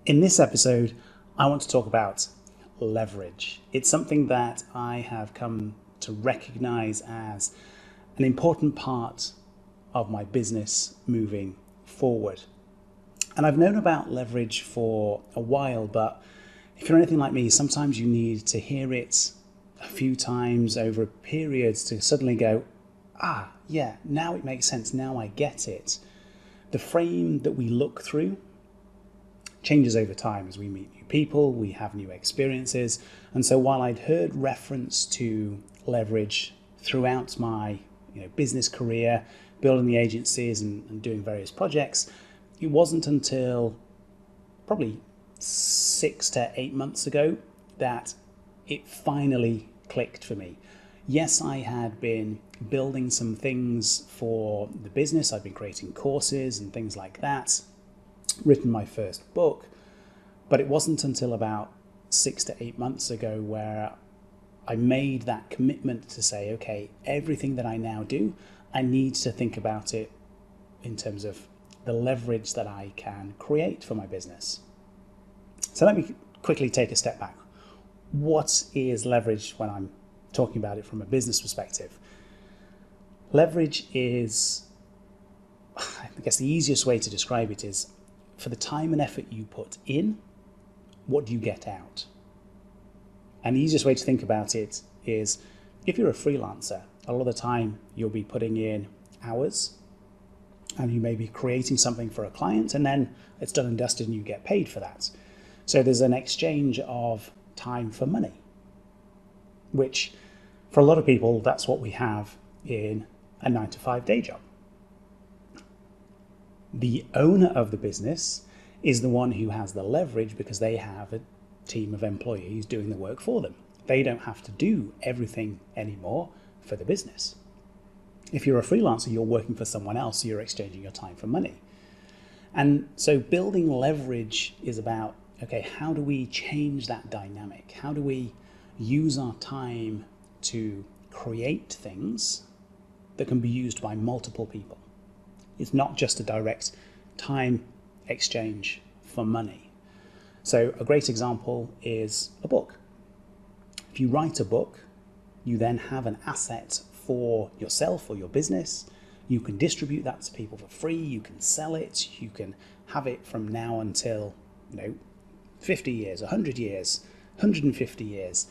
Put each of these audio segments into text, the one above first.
In this episode, I want to talk about leverage. It's something that I have come to recognize as an important part of my business moving forward. And I've known about leverage for a while, but if you're anything like me, sometimes you need to hear it a few times over periods to suddenly go, yeah, now it makes sense, now I get it. The frame that we look through changes over time as we meet new people, we have new experiences. And so while I'd heard reference to leverage throughout my business career, building the agencies and doing various projects, it wasn't until probably 6 to 8 months ago that it finally clicked for me. Yes, I had been building some things for the business. I'd been creating courses and things like that, written my first book, but it wasn't until about 6 to 8 months ago where I made that commitment to say, okay, everything that I now do, I need to think about it in terms of the leverage that I can create for my business. So let me quickly take a step back. What is leverage when I'm talking about it from a business perspective? Leverage is, I guess the easiest way to describe it is, for the time and effort you put in, what do you get out? And the easiest way to think about it is, if you're a freelancer, a lot of the time you'll be putting in hours and you may be creating something for a client, and then it's done and dusted and you get paid for that. So there's an exchange of time for money, which for a lot of people, that's what we have in a 9-to-5 day job. The owner of the business is the one who has the leverage because they have a team of employees doing the work for them. They don't have to do everything anymore for the business. If you're a freelancer, you're working for someone else, so you're exchanging your time for money. And so building leverage is about, okay, how do we change that dynamic? How do we use our time to create things that can be used by multiple people? It's not just a direct time exchange for money. So a great example is a book. If you write a book, you then have an asset for yourself or your business. You can distribute that to people for free. You can sell it. You can have it from now until 50 years, 100 years, 150 years.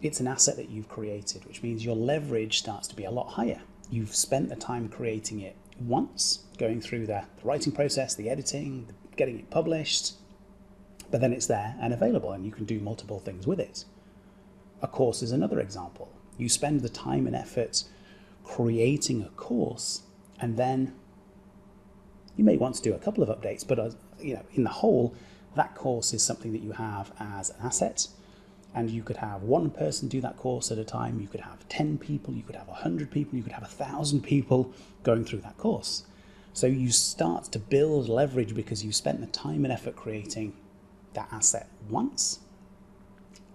It's an asset that you've created, which means your leverage starts to be a lot higher. You've spent the time creating it once, going through the writing process, the editing, getting it published, but then it's there and available and you can do multiple things with it. A course is another example. You spend the time and effort creating a course, and then you may want to do a couple of updates, but in the whole, that course is something that you have as an asset. And you could have one person do that course at a time. You could have 10 people, you could have 100 people, you could have 1,000 people going through that course. So you start to build leverage because you spent the time and effort creating that asset once.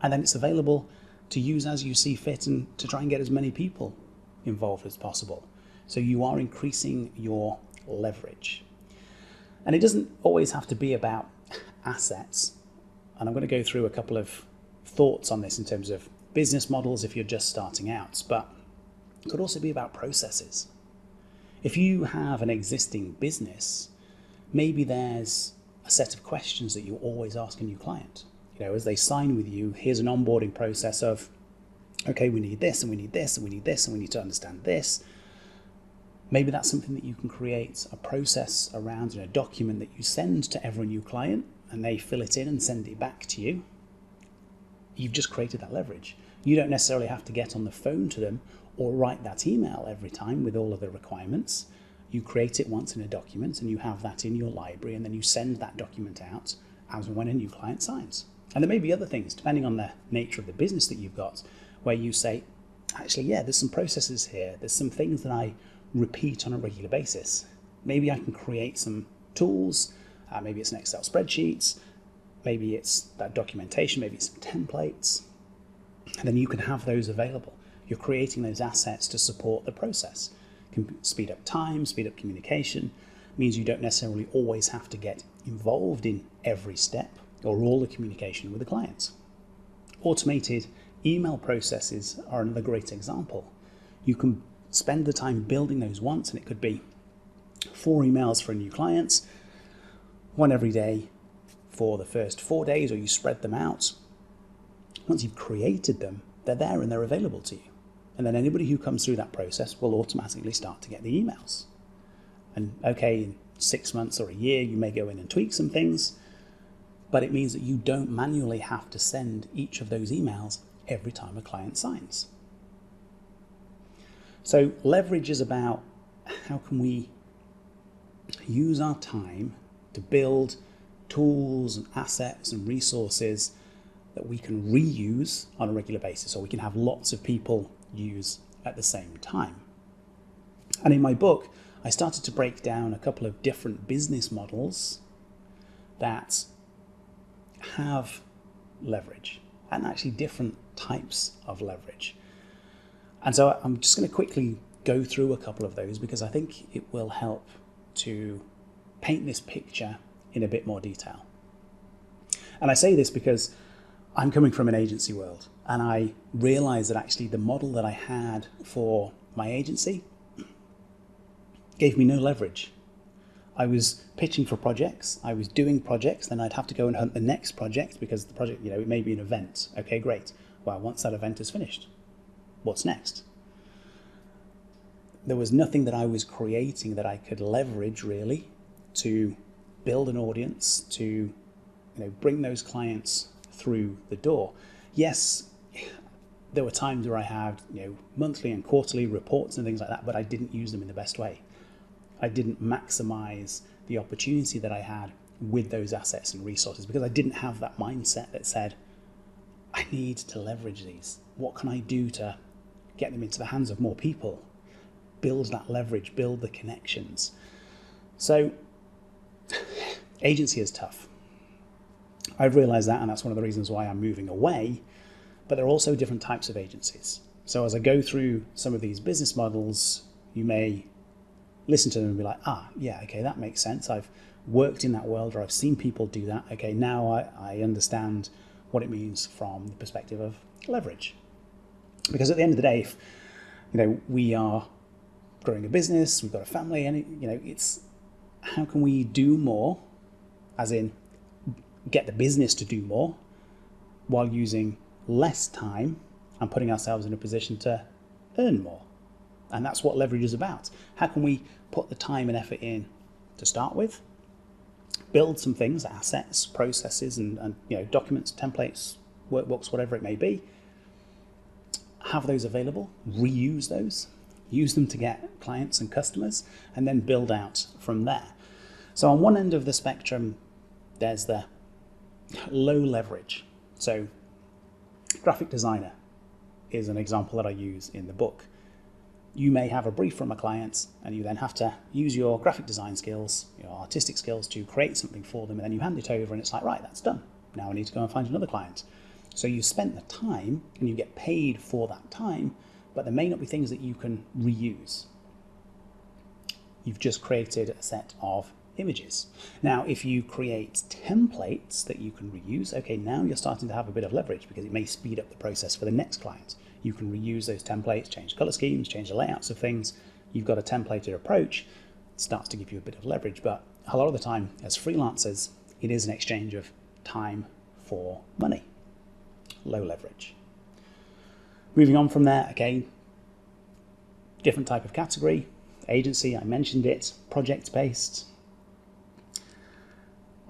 And then it's available to use as you see fit and to try and get as many people involved as possible. So you are increasing your leverage. And it doesn't always have to be about assets. And I'm going to go through a couple of thoughts on this in terms of business models if you're just starting out, but it could also be about processes. If you have an existing business, maybe there's a set of questions that you always ask a new client. As they sign with you, here's an onboarding process of, okay, we need this and we need this and we need this and we need to understand this. Maybe that's something that you can create a process around in a document that you send to every new client and they fill it in and send it back to you. You've just created that leverage. You don't necessarily have to get on the phone to them or write that email every time with all of the requirements. You create it once in a document and you have that in your library, and then you send that document out as and when a new client signs. And there may be other things, depending on the nature of the business that you've got, where you say, actually, yeah, there's some processes here. There's some things that I repeat on a regular basis. Maybe I can create some tools. Maybe it's an Excel spreadsheet. Maybe it's that documentation, maybe it's some templates, and then you can have those available. You're creating those assets to support the process. It can speed up time, speed up communication, means you don't necessarily always have to get involved in every step or all the communication with the client. Automated email processes are another great example. You can spend the time building those once, and it could be 4 emails for a new client, 1 every day for the first 4 days, or you spread them out. Once you've created them, they're there and they're available to you. And then anybody who comes through that process will automatically start to get the emails. And okay, in 6 months or a year, you may go in and tweak some things, but it means that you don't manually have to send each of those emails every time a client signs. So leverage is about how can we use our time to build tools and assets and resources that we can reuse on a regular basis, or we can have lots of people use at the same time. And in my book, I started to break down a couple of different business models that have leverage, and actually different types of leverage. And so I'm just going to quickly go through a couple of those because I think it will help to paint this picture in a bit more detail. And I say this because I'm coming from an agency world, and I realized that actually the model that I had for my agency gave me no leverage. I was pitching for projects, I was doing projects, then I'd have to go and hunt the next project because the project, it may be an event. Okay, great. Well, once that event is finished, what's next? There was nothing that I was creating that I could leverage really to build an audience, to bring those clients through the door. Yes, there were times where I had monthly and quarterly reports and things like that, but I didn't use them in the best way. I didn't maximize the opportunity that I had with those assets and resources because I didn't have that mindset that said, I need to leverage these. What can I do to get them into the hands of more people? Build that leverage, build the connections. So agency is tough. I've realized that, and that's one of the reasons why I'm moving away, but there are also different types of agencies. So as I go through some of these business models, you may listen to them and be like, yeah, okay, that makes sense. I've worked in that world, or I've seen people do that. Okay, now I understand what it means from the perspective of leverage. Because at the end of the day, if we are growing a business, we've got a family, and it's how can we do more, as in get the business to do more while using less time and putting ourselves in a position to earn more. And that's what leverage is about. How can we put the time and effort in to start with, build some things, assets, processes, and documents, templates, workbooks, whatever it may be, have those available, reuse those, use them to get clients and customers, and then build out from there. So on one end of the spectrum, there's the low leverage. So graphic designer is an example that I use in the book. You may have a brief from a client, and you then have to use your graphic design skills, your artistic skills to create something for them, and then you hand it over and it's like, right, that's done. Now I need to go and find another client. So you spent the time and you get paid for that time, but there may not be things that you can reuse. You've just created a set of images. Now, if you create templates that you can reuse, okay, now you're starting to have a bit of leverage because it may speed up the process for the next client. You can reuse those templates, change color schemes, change the layouts of things. You've got a templated approach. It starts to give you a bit of leverage, but a lot of the time as freelancers, it is an exchange of time for money. Low leverage. Moving on from there, okay, different type of category. Agency, I mentioned it, project-based.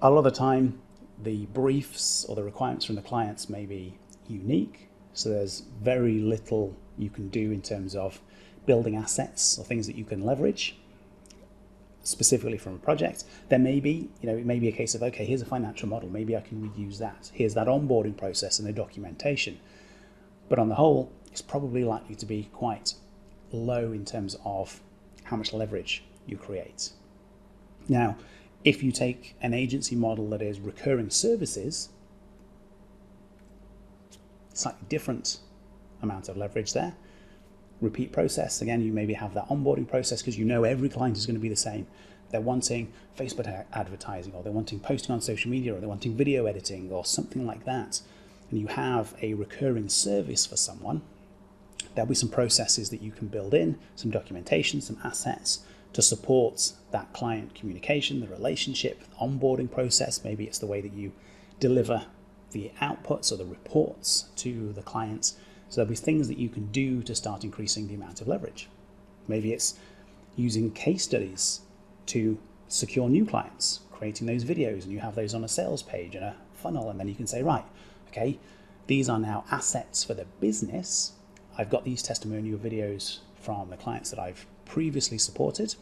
A lot of the time, the briefs or the requirements from the clients may be unique, so there's very little you can do in terms of building assets or things that you can leverage specifically from a project. There may be, it may be a case of, okay, here's a financial model, maybe I can reuse that. Here's that onboarding process and the documentation. But on the whole, it's probably likely to be quite low in terms of how much leverage you create. Now, if you take an agency model that is recurring services, slightly different amount of leverage there. Repeat process, again, you maybe have that onboarding process because every client is going to be the same. They're wanting Facebook advertising, or they're wanting posting on social media, or they're wanting video editing or something like that, and you have a recurring service for someone, there'll be some processes that you can build in, some documentation, some assets to support that client communication, the relationship, the onboarding process. Maybe it's the way that you deliver the outputs or the reports to the clients. So there'll be things that you can do to start increasing the amount of leverage. Maybe it's using case studies to secure new clients, creating those videos, and you have those on a sales page and a funnel, and then you can say, right, okay, these are now assets for the business. I've got these testimonial videos from the clients that I've previously supported.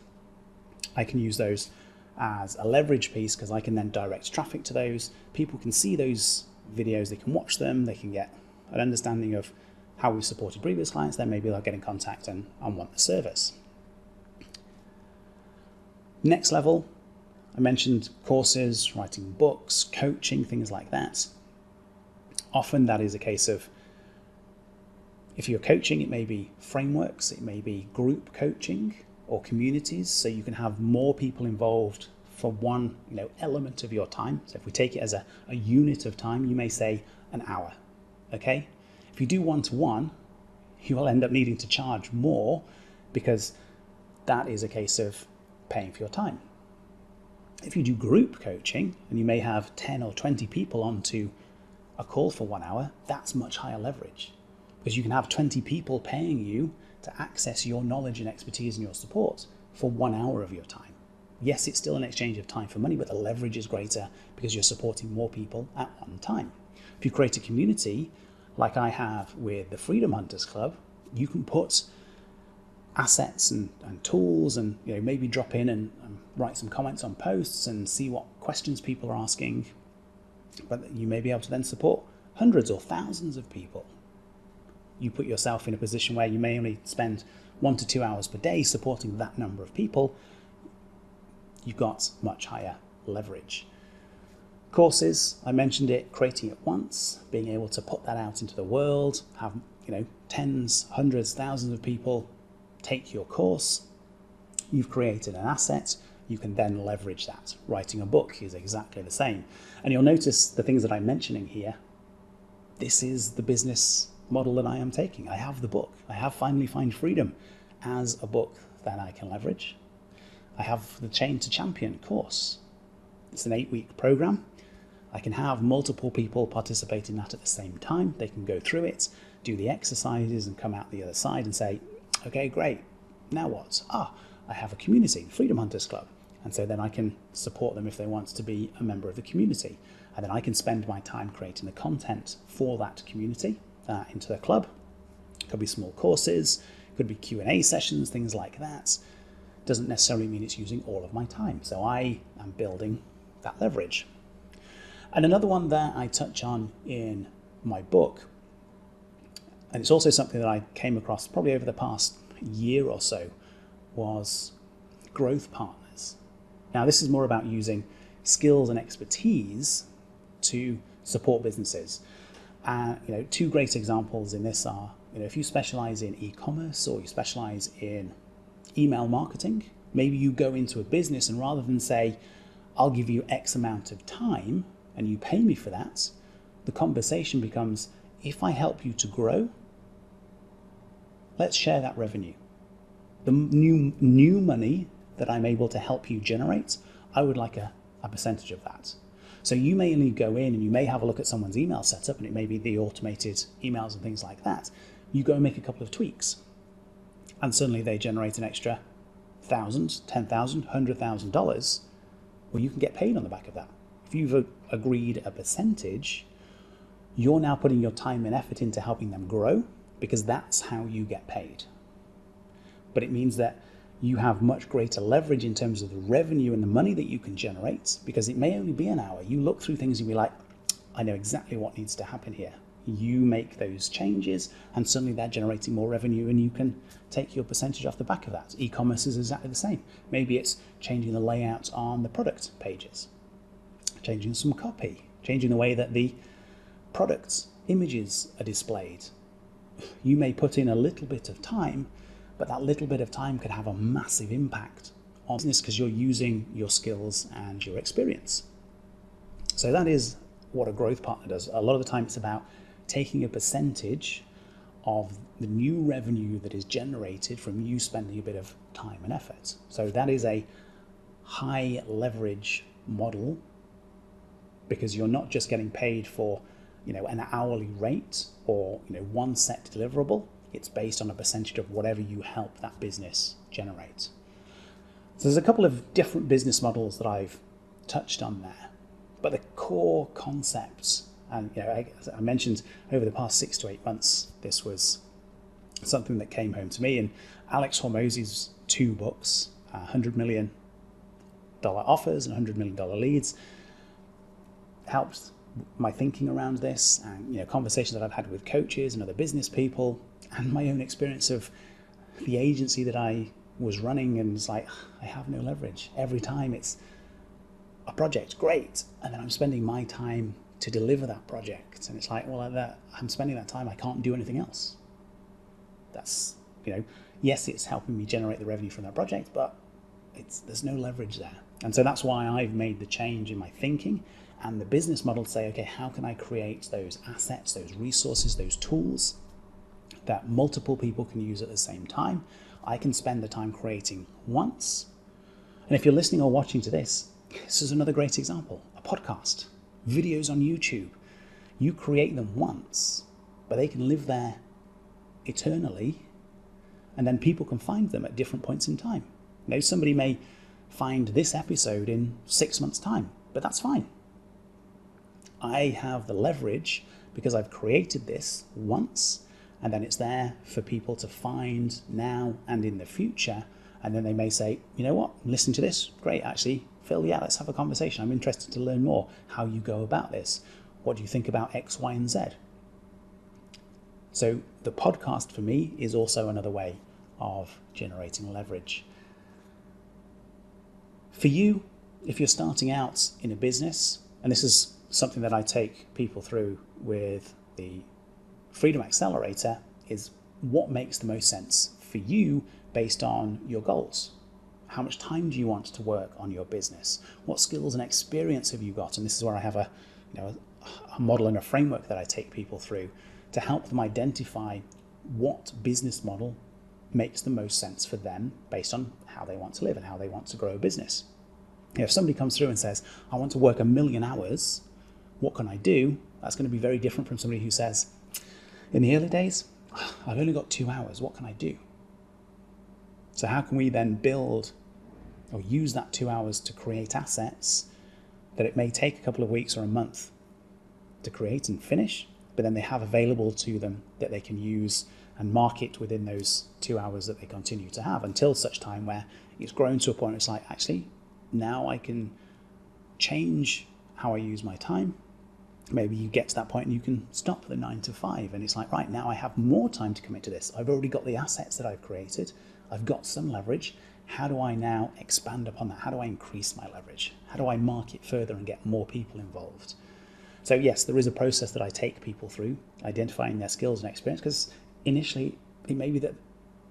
I can use those as a leverage piece because I can then direct traffic to those. People can see those videos, they can watch them, they can get an understanding of how we supported previous clients, then maybe they'll get in contact and want the service. Next level, I mentioned courses, writing books, coaching, things like that. Often that is a case of, if you're coaching, it may be frameworks, it may be group coaching or communities, so you can have more people involved for one element of your time. So if we take it as a unit of time, you may say an hour, okay? If you do one-to-one, you will end up needing to charge more because that is a case of paying for your time. If you do group coaching and you may have 10 or 20 people onto a call for 1 hour, that's much higher leverage because you can have 20 people paying you to access your knowledge and expertise and your support for 1 hour of your time. Yes, it's still an exchange of time for money, but the leverage is greater because you're supporting more people at one time. If you create a community like I have with the Freedom Hunters Club, you can put assets and tools and maybe drop in and write some comments on posts and see what questions people are asking, but you may be able to then support hundreds or thousands of people. You put yourself in a position where you may only spend 1 to 2 hours per day supporting that number of people. You've got much higher leverage. Courses, I mentioned it, creating it once, being able to put that out into the world, have tens, hundreds, thousands of people take your course. You've created an asset, you can then leverage that. Writing a book is exactly the same. And you'll notice the things that I'm mentioning here, this is the business model that I am taking. I have the book. I have Finally Find Freedom as a book that I can leverage. I have the Chain to Champion course. It's an 8-week program. I can have multiple people participate in that at the same time. They can go through it, do the exercises and come out the other side and say, okay, great, now what? I have a community, Freedom Hunters Club. And so then I can support them if they want to be a member of the community. And then I can spend my time creating the content for that community into the club. It could be small courses, could be Q&A sessions, things like that. Doesn't necessarily mean it's using all of my time. So I am building that leverage. And another one that I touch on in my book, and it's also something that I came across probably over the past year or so, was growth partners. Now, this is more about using skills and expertise to support businesses. Two great examples in this are, if you specialize in e-commerce or you specialize in email marketing, maybe you go into a business and rather than say, I'll give you X amount of time and you pay me for that, the conversation becomes, if I help you to grow, let's share that revenue. The new money that I'm able to help you generate, I would like a percentage of that. So you may only go in and you may have a look at someone's email setup, and it may be the automated emails and things like that. You go and make a couple of tweaks, and suddenly they generate an extra $1,000, $10,000, $100,000. Well, you can get paid on the back of that. If you've agreed a percentage, you're now putting your time and effort into helping them grow, because that's how you get paid. But it means that you have much greater leverage in terms of the revenue and the money that you can generate, because it may only be an hour. You look through things and be like, I know exactly what needs to happen here. You make those changes and suddenly they're generating more revenue and you can take your percentage off the back of that. E-commerce is exactly the same. Maybe it's changing the layout on the product pages, changing some copy, changing the way that the products images are displayed. You may put in a little bit of time, but that little bit of time could have a massive impact on business because you're using your skills and your experience. So that is what a growth partner does. A lot of the time it's about taking a percentage of the new revenue that is generated from you spending a bit of time and effort. So that is a high leverage model, because you're not just getting paid for, an hourly rate or, one set deliverable. It's based on a percentage of whatever you help that business generate. So there's a couple of different business models that I've touched on there, but the core concepts, and as I mentioned, over the past 6 to 8 months, this was something that came home to me. And Alex Hormozi's 2 books, $100 million offers and $100 million leads, helped my thinking around this, and conversations that I've had with coaches and other business people, and my own experience of the agency that I was running. And it's like, I have no leverage. Every time it's a project, great, and then I'm spending my time to deliver that project, and it's like, well, I'm spending that time, I can't do anything else. That's, yes, it's helping me generate the revenue from that project, but there's no leverage there. And so that's why I've made the change in my thinking and the business model to say, okay, how can I create those assets, those resources, those tools that multiple people can use at the same time? I can spend the time creating once. And if you're listening or watching to this is another great example. A podcast, videos on YouTube. You create them once, but they can live there eternally, and then people can find them at different points in time. Somebody may find this episode in 6 months' time, but that's fine. I have the leverage because I've created this once, and then it's there for people to find now and in the future. And then they may say, you know what, listen to this, great, actually, Phil, yeah, let's have a conversation. I'm interested to learn more how you go about this. What do you think about X, Y, and Z? So the podcast for me is also another way of generating leverage. For you, if you're starting out in a business, and this is something that I take people through with the Freedom Accelerator, is what makes the most sense for you based on your goals. How much time do you want to work on your business? What skills and experience have you got? And this is where I have a model and a framework that I take people through to help them identify what business model makes the most sense for them based on how they want to live and how they want to grow a business. If somebody comes through and says, I want to work 1,000,000 hours, what can I do? That's going to be very different from somebody who says, in the early days, I've only got 2 hours, what can I do? So how can we then build or use that 2 hours to create assets that it may take a couple of weeks or a month to create and finish, but then they have available to them that they can use and market within those 2 hours that they continue to have, until such time where it's grown to a point where it's like, actually, now I can change how I use my time. Maybe you get to that point and you can stop the 9 to 5, and it's like, right, now I have more time to commit to this. I've already got the assets that I've created. I've got some leverage. How do I now expand upon that? How do I increase my leverage? How do I market further and get more people involved? So yes, there is a process that I take people through, identifying their skills and experience, because initially it may be that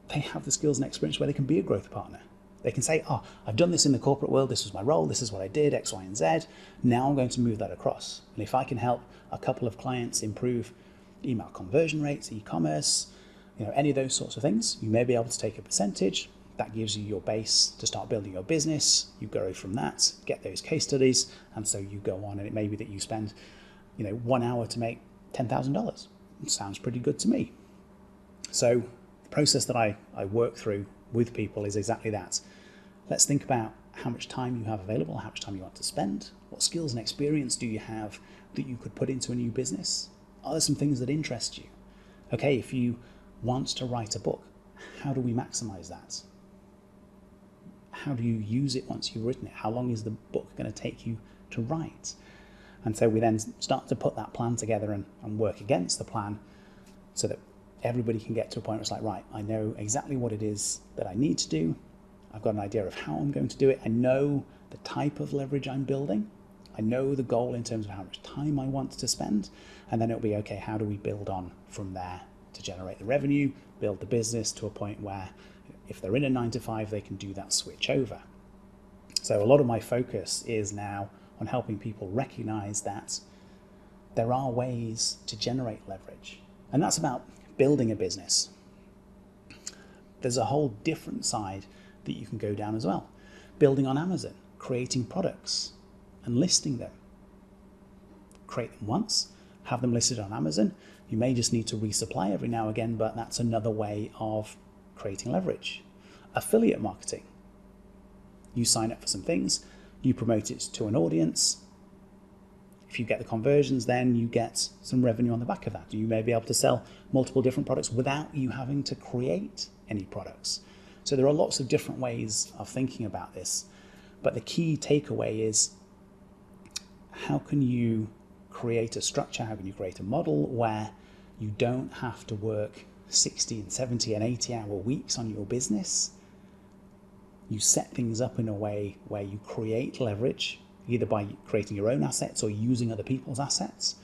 they have the skills and experience where they can be a growth partner. They can say, oh, I've done this in the corporate world, this was my role, this is what I did, X, Y, and Z. Now I'm going to move that across. And if I can help a couple of clients improve email conversion rates, e-commerce, any of those sorts of things, you may be able to take a percentage. That gives you your base to start building your business. You grow from that, get those case studies, and so you go on, and it may be that you spend 1 hour to make $10,000. It sounds pretty good to me. So the process that I work through with people is exactly that. Let's think about how much time you have available, how much time you want to spend, what skills and experience do you have that you could put into a new business? Are there some things that interest you? Okay, if you want to write a book, how do we maximize that? How do you use it once you've written it? How long is the book going to take you to write? And so we then start to put that plan together and work against the plan so that everybody can get to a point where it's like, right, I know exactly what it is that I need to do. I've got an idea of how I'm going to do it. I know the type of leverage I'm building. I know the goal in terms of how much time I want to spend. And then it'll be, okay, how do we build on from there to generate the revenue, build the business to a point where if they're in a 9 to 5, they can do that switch over. So a lot of my focus is now on helping people recognize that there are ways to generate leverage. And that's about building a business. There's a whole different side that you can go down as well. Building on Amazon, creating products and listing them. Create them once, have them listed on Amazon. You may just need to resupply every now and again, but that's another way of creating leverage. Affiliate marketing. You sign up for some things, you promote it to an audience. If you get the conversions, then you get some revenue on the back of that. You may be able to sell multiple different products without you having to create any products. So there are lots of different ways of thinking about this. But the key takeaway is, how can you create a structure, how can you create a model where you don't have to work 60 and 70 and 80-hour weeks on your business? You set things up in a way where you create leverage, either by creating your own assets or using other people's assets.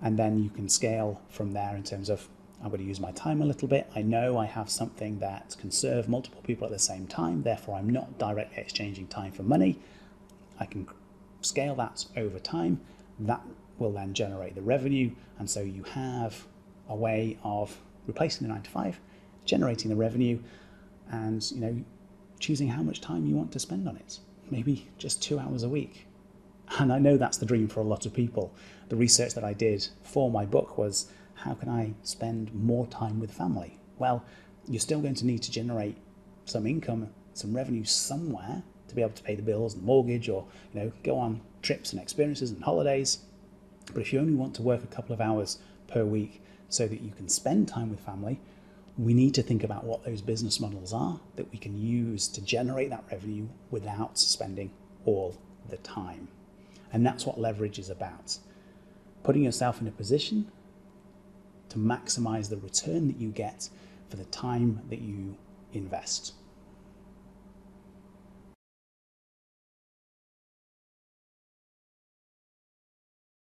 And then you can scale from there in terms of, I'm going to use my time a little bit. I know I have something that can serve multiple people at the same time. Therefore, I'm not directly exchanging time for money. I can scale that over time. That will then generate the revenue. And so you have a way of replacing the 9 to 5, generating the revenue, and choosing how much time you want to spend on it. Maybe just 2 hours a week. And I know that's the dream for a lot of people. The research that I did for my book was, how can I spend more time with family? Well, you're still going to need to generate some income, some revenue somewhere to be able to pay the bills and mortgage, or go on trips and experiences and holidays. But if you only want to work a couple of hours per week so that you can spend time with family, we need to think about what those business models are that we can use to generate that revenue without spending all the time. And that's what leverage is about. Putting yourself in a position to maximize the return that you get for the time that you invest.